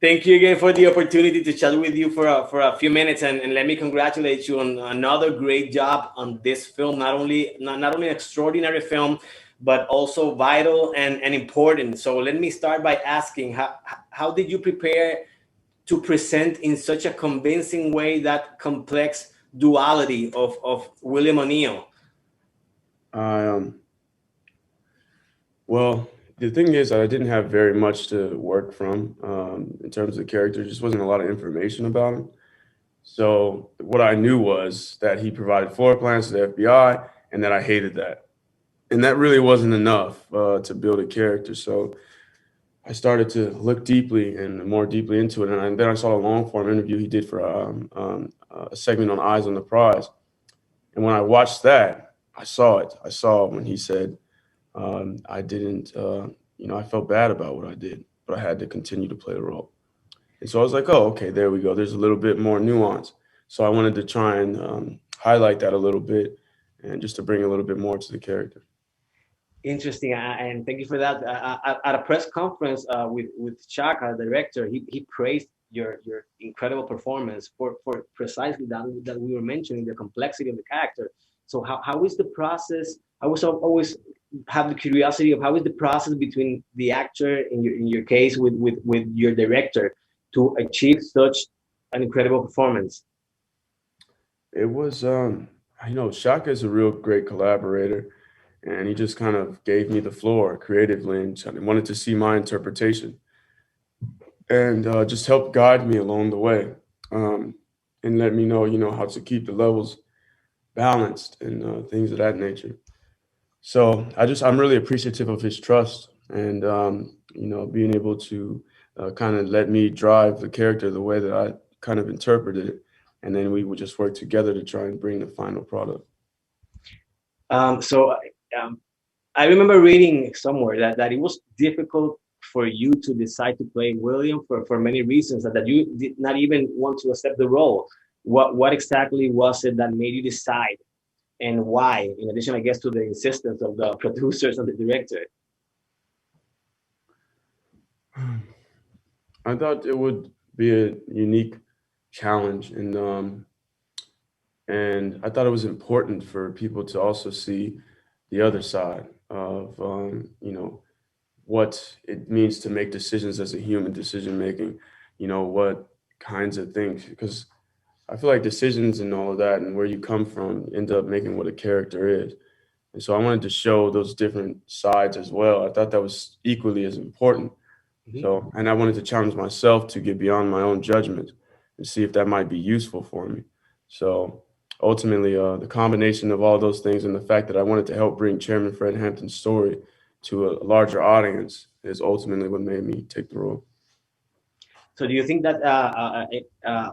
Thank you again for the opportunity to chat with you for a few minutes, and let me congratulate you on another great job on this film. Not only an extraordinary film, but also vital and important. So let me start by asking how did you prepare to present in such a convincing way that complex duality of William O'Neill? I Well, the thing is, I didn't have very much to work from in terms of the character. Just wasn't a lot of information about him. So what I knew was that he provided floor plans to the FBI, and that I hated that. And that really wasn't enough to build a character. So I started to look deeply and more deeply into it, and then I saw a long form interview he did for a segment on Eyes on the Prize. And when I watched that, I saw it. I saw when he said, I didn't, I felt bad about what I did, but I had to continue to play the role. And so I was like, oh, okay, there we go. There's a little bit more nuance. So I wanted to try and highlight that a little bit and just to bring a little bit more to the character. Interesting, and thank you for that. At a press conference with Chaka, the director, he praised your incredible performance for precisely that we were mentioning, the complexity of the character. So how is the process? I was always have the curiosity of how is the process between the actor in your case with your director to achieve such an incredible performance. It was, Shaka is a real great collaborator, and he just kind of gave me the floor creatively and wanted to see my interpretation and just helped guide me along the way um, and let me know, how to keep the levels balanced and things of that nature. So I'm really appreciative of his trust and, being able to kind of let me drive the character the way that I kind of interpreted it. And then we would just work together to try and bring the final product. So um, I remember reading somewhere that it was difficult for you to decide to play William for many reasons, and that you did not even want to accept the role. What exactly was it that made you decide, and why? In addition, I guess, to the insistence of the producers and the director. I thought it would be a unique challenge, and I thought it was important for people to also see the other side of what it means to make decisions as a human decision making. What kinds of things, because I feel like decisions and all of that and where you come from end up making what a character is. And so I wanted to show those different sides as well. I thought that was equally as important. Mhm. So, and I wanted to challenge myself to get beyond my own judgment and see if that might be useful for me. So ultimately, the combination of all those things and the fact that I wanted to help bring Chairman Fred Hampton's story to a larger audience is ultimately what made me take the role. So, do you think that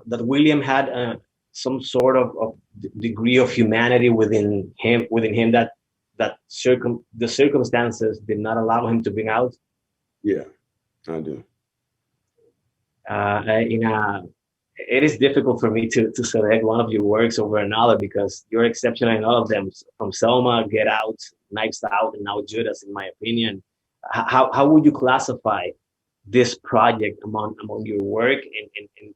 that William had some sort of degree of humanity within him that the circumstances did not allow him to bring out? Yeah, I do. In a It is difficult for me to select one of your works over another because you're exceptional in all of them, from Selma, Get Out, Knives Out, and now Judas. In my opinion, how would you classify this project among your work, and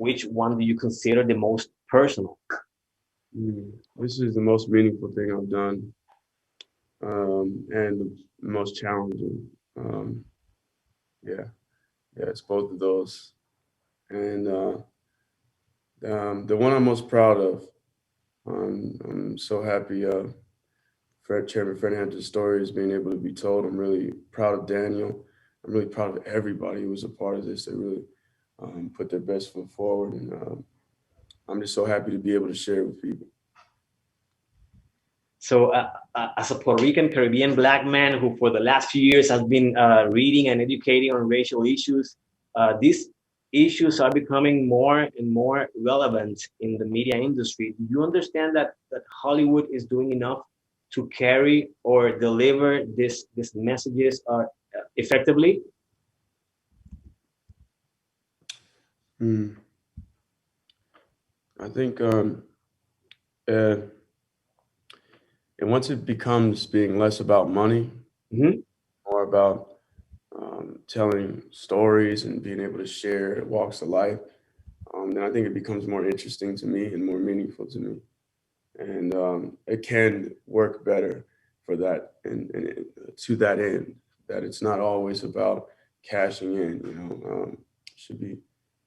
which one do you consider the most personal? This is the most meaningful thing I've done, and the most challenging. Um, yeah, yeah, it's both of those. And the one I'm most proud of, I'm so happy. Chairman Fred Hampton's story is being able to be told. I'm really proud of Daniel. I'm really proud of everybody who was a part of this. They really put their best foot forward, and I'm just so happy to be able to share it with people. So, as a Puerto Rican Caribbean black man who, for the last few years, has been reading and educating on racial issues, these issues are becoming more and more relevant in the media industry. Do you understand that Hollywood is doing enough to carry or deliver these messages effectively? Mm, I think, uh, and once it becomes being less about money, Hmm. more about telling stories and being able to share walks of life, then I think it becomes more interesting to me and more meaningful to me. And it can work better for that and to that end, that it's not always about cashing in, it should be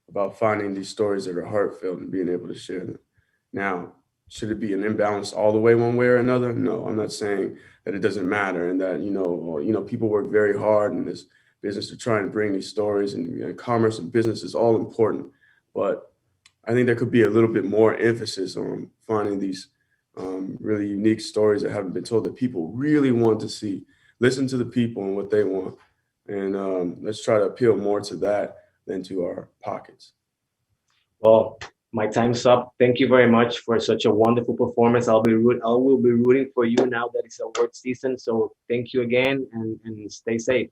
about finding these stories that are heartfelt and being able to share them. Now, should it be an imbalance all the way one way or another? No, I'm not saying that it doesn't matter and that, people work very hard in this business to try and bring these stories, and commerce and business is all important. But I think there could be a little bit more emphasis on finding these really unique stories that haven't been told that people really want to see. Listen to the people and what they want. And let's try to appeal more to that than to our pockets. Well, my time's up. Thank you very much for such a wonderful performance. I will be rooting for you now that it's award season. So thank you again, and stay safe.